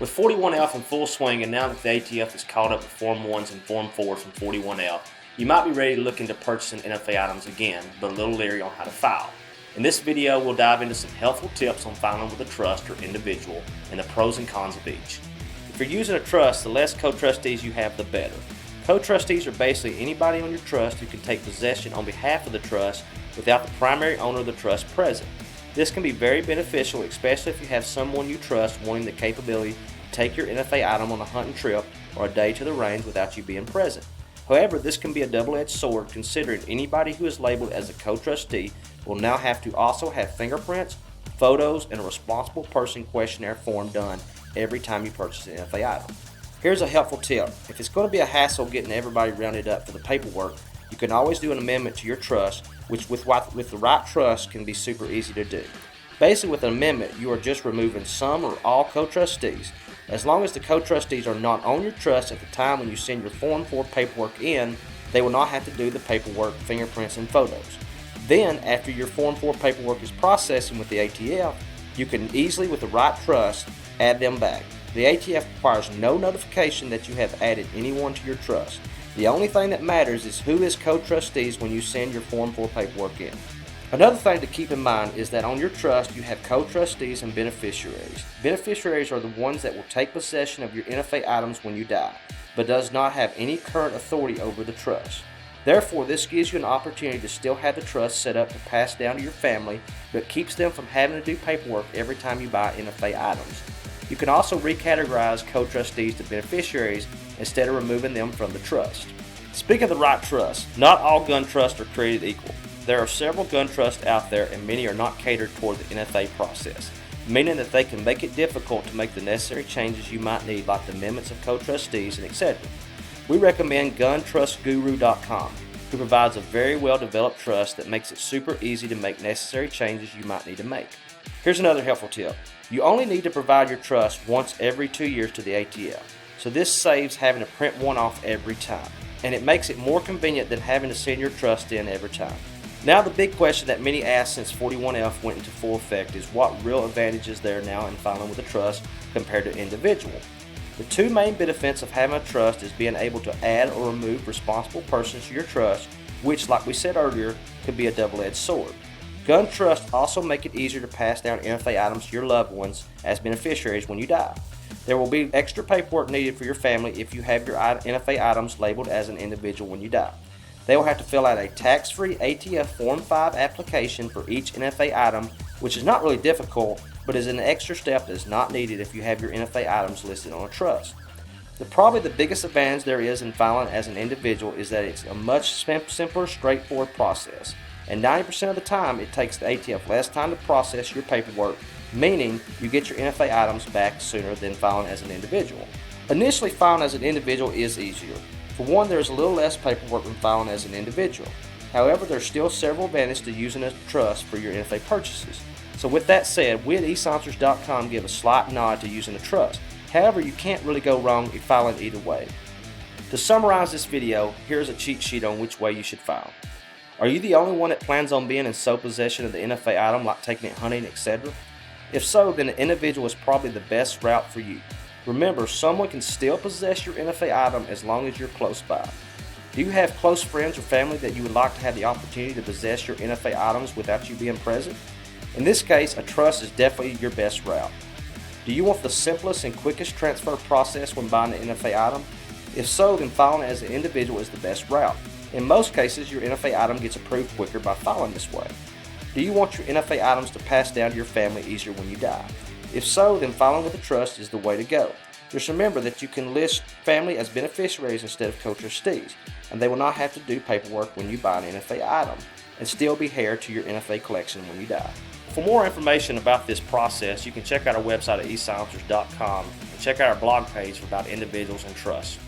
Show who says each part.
Speaker 1: With 41F in full swing, and now that the ATF is caught up with Form 1s and Form 4s from 41F, you might be ready to look into purchasing NFA items again, but a little leery on how to file. In this video, we'll dive into some helpful tips on filing with a trust or individual and the pros and cons of each. If you're using a trust, the less co-trustees you have, the better. Co-trustees are basically anybody on your trust who can take possession on behalf of the trust without the primary owner of the trust present. This can be very beneficial, especially if you have someone you trust wanting the capability to take your NFA item on a hunting trip or a day to the range without you being present. However, this can be a double-edged sword, considering anybody who is labeled as a co-trustee will now have to also have fingerprints, photos, and a responsible person questionnaire form done every time you purchase an NFA item. Here's a helpful tip. If it's going to be a hassle getting everybody rounded up for the paperwork, you can always do an amendment to your trust, which with the right trust can be super easy to do. Basically, with an amendment, you are just removing some or all co-trustees. As long as the co-trustees are not on your trust at the time when you send your Form 4 paperwork in, they will not have to do the paperwork, fingerprints, and photos. Then, after your Form 4 paperwork is processing with the ATF, you can easily, with the right trust, add them back. The ATF requires no notification that you have added anyone to your trust. The only thing that matters is who is co-trustees when you send your Form 4 paperwork in. Another thing to keep in mind is that on your trust you have co-trustees and beneficiaries. Beneficiaries are the ones that will take possession of your NFA items when you die, but does not have any current authority over the trust. Therefore, this gives you an opportunity to still have the trust set up to pass down to your family, but keeps them from having to do paperwork every time you buy NFA items. You can also recategorize co-trustees to beneficiaries instead of removing them from the trust. Speaking of the right trust, not all gun trusts are created equal. There are several gun trusts out there, and many are not catered toward the NFA process, meaning that they can make it difficult to make the necessary changes you might need, like the amendments of co-trustees and etc. We recommend GunTrustGuru.com, who provides a very well-developed trust that makes it super easy to make necessary changes you might need to make. Here's another helpful tip. You only need to provide your trust once every 2 years to the ATF, so this saves having to print one off every time, and it makes it more convenient than having to send your trust in every time. Now the big question that many ask since 41F went into full effect is what real advantages there are now in filing with a trust compared to individual. The two main benefits of having a trust is being able to add or remove responsible persons to your trust, which, like we said earlier, could be a double-edged sword. Gun trusts also make it easier to pass down NFA items to your loved ones as beneficiaries when you die. There will be extra paperwork needed for your family if you have your NFA items labeled as an individual when you die. They will have to fill out a tax-free ATF Form 5 application for each NFA item, which is not really difficult, but is an extra step that is not needed if you have your NFA items listed on a trust. Probably the biggest advantage there is in filing as an individual is that it's a much simpler, straightforward process. And 90% of the time, it takes the ATF less time to process your paperwork, meaning you get your NFA items back sooner than filing as an individual. Initially, filing as an individual is easier. For one, there's a little less paperwork than filing as an individual. However, there's still several advantages to using a trust for your NFA purchases. So with that said, we at eSilencers.com give a slight nod to using a trust. However, you can't really go wrong if filing either way. To summarize this video, here's a cheat sheet on which way you should file. Are you the only one that plans on being in sole possession of the NFA item, like taking it hunting, etc.? If so, then an individual is probably the best route for you. Remember, someone can still possess your NFA item as long as you're close by. Do you have close friends or family that you would like to have the opportunity to possess your NFA items without you being present? In this case, a trust is definitely your best route. Do you want the simplest and quickest transfer process when buying an NFA item? If so, then filing as an individual is the best route. In most cases, your NFA item gets approved quicker by filing this way. Do you want your NFA items to pass down to your family easier when you die? If so, then filing with a trust is the way to go. Just remember that you can list family as beneficiaries instead of co-trustees, and they will not have to do paperwork when you buy an NFA item, and still be heir to your NFA collection when you die. For more information about this process, you can check out our website at eSilencers.com and check out our blog page about individuals and trusts.